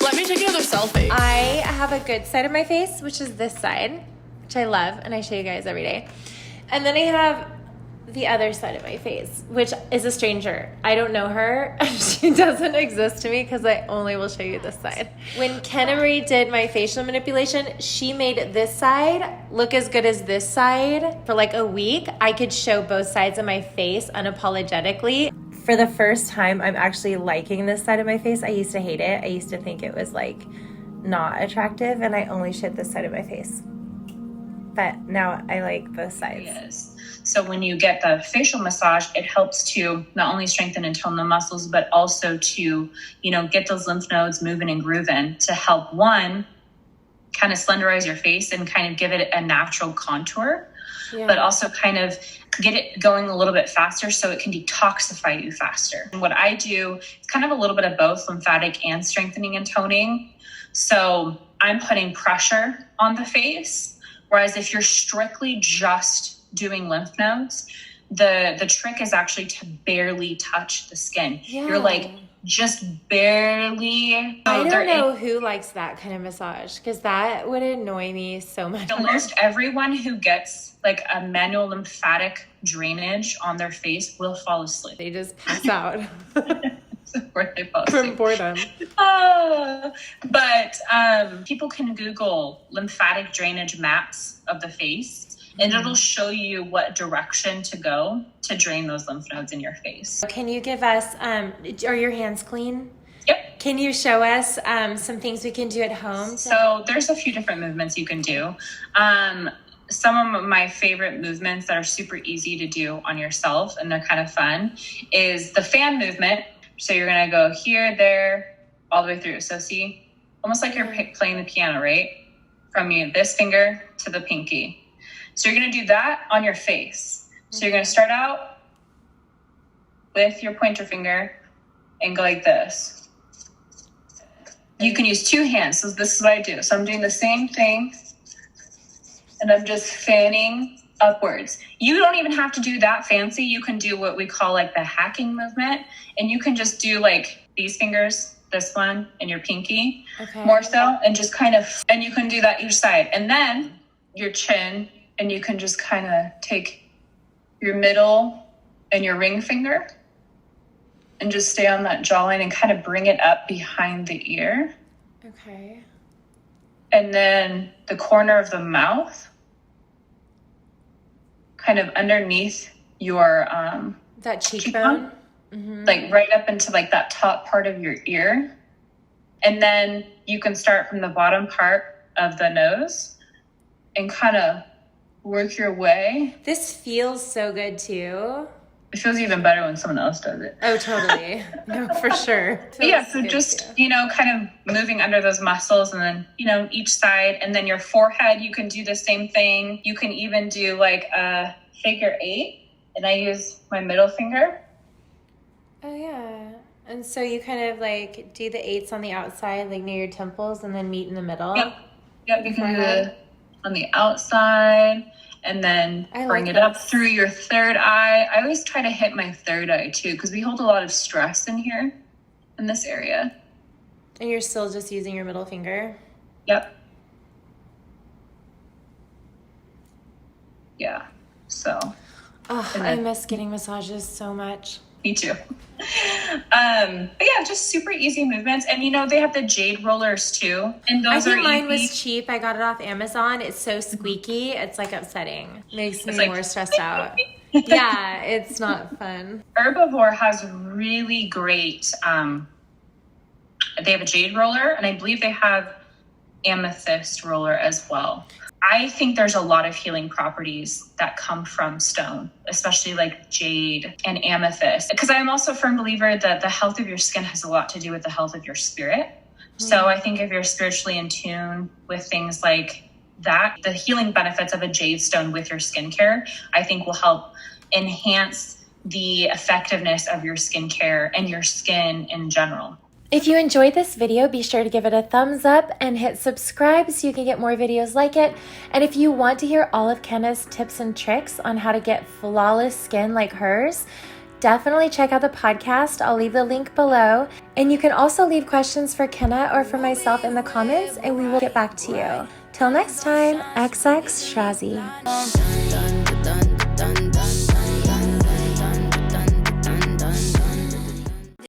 Let me take another selfie. I have a good side of my face, which is this side, which I love, and I show you guys every day. And then I have the other side of my face, which is a stranger. I don't know her. She doesn't exist to me because I only will show you this side. When Kenna Marie did my facial manipulation, she made this side look as good as this side. For like a week, I could show both sides of my face unapologetically. For the first time, I'm actually liking this side of my face. I used to hate it. I used to think it was like not attractive, and I only showed this side of my face. But now I like both sides. Yes. So when you get the facial massage, it helps to not only strengthen and tone the muscles, but also to, get those lymph nodes moving and grooving to help, one, kind of slenderize your face and kind of give it a natural contour, but also kind of get it going a little bit faster so it can detoxify you faster. And what I do is kind of a little bit of both lymphatic and strengthening and toning. So I'm putting pressure on the face, whereas if you're strictly just doing lymph nodes, the trick is actually to barely touch the skin. You're like just barely. I don't know who likes that kind of massage, because that would annoy me so much. Almost everyone who gets like a manual lymphatic drainage on their face will fall asleep. They just pass out. Where they fall from boredom. But people can Google lymphatic drainage maps of the face, and it'll show you what direction to go to drain those lymph nodes in your face. Can you give us, are your hands clean? Yep. Can you show us some things we can do at home? So there's a few different movements you can do. Some of my favorite movements that are super easy to do on yourself, and they're kind of fun, is the fan movement. So you're going to go here, there, all the way through. So see, almost like you're playing the piano, right? From this finger to the pinky. So you're going to do that on your face. So you're going to start out with your pointer finger and go like this. You can use two hands. So this is what I do. So I'm doing the same thing, and I'm just fanning upwards. You don't even have to do that fancy. You can do what we call like the hacking movement, and you can just do like these fingers, this one and your pinky, more so, and just kind of, and you can do that each side. And then your chin, and you can just kind of take your middle and your ring finger and just stay on that jawline and kind of bring it up behind the ear. Okay. And then the corner of the mouth, kind of underneath your that cheekbone. Like right up into like that top part of your ear. And then you can start from the bottom part of the nose and kind of work your way. This feels so good too. It feels even better when someone else does it. Oh, totally. No, for sure. So just, kind of moving under those muscles, and then, each side, and then your forehead, you can do the same thing. You can even do like a figure 8, and I use my middle finger. Oh, yeah. And so you kind of like do the 8s on the outside, like near your temples, and then meet in the middle. Yep. You can do it on the outside, and then bring it up through your third eye. I always try to hit my third eye too, because we hold a lot of stress in here, in this area. And you're still just using your middle finger? Yep. Yeah. So. Oh, I miss getting massages so much. Me too. But yeah, just super easy movements. And they have the jade rollers too. And those I think mine was cheap. I got it off Amazon. It's so squeaky. It's like upsetting. Makes me more stressed out. Yeah, it's not fun. Herbivore has really great, they have a jade roller, and I believe they have amethyst roller as well. I think there's a lot of healing properties that come from stone, especially like jade and amethyst. Because I'm also a firm believer that the health of your skin has a lot to do with the health of your spirit. So I think if you're spiritually in tune with things like that, the healing benefits of a jade stone with your skincare, I think will help enhance the effectiveness of your skincare and your skin in general. If you enjoyed this video, be sure to give it a thumbs up and hit subscribe so you can get more videos like it. And if you want to hear all of Kenna's tips and tricks on how to get flawless skin like hers, definitely check out the podcast. I'll leave the link below. And you can also leave questions for Kenna or for myself in the comments, and we will get back to you. Till next time, XX Shrazi.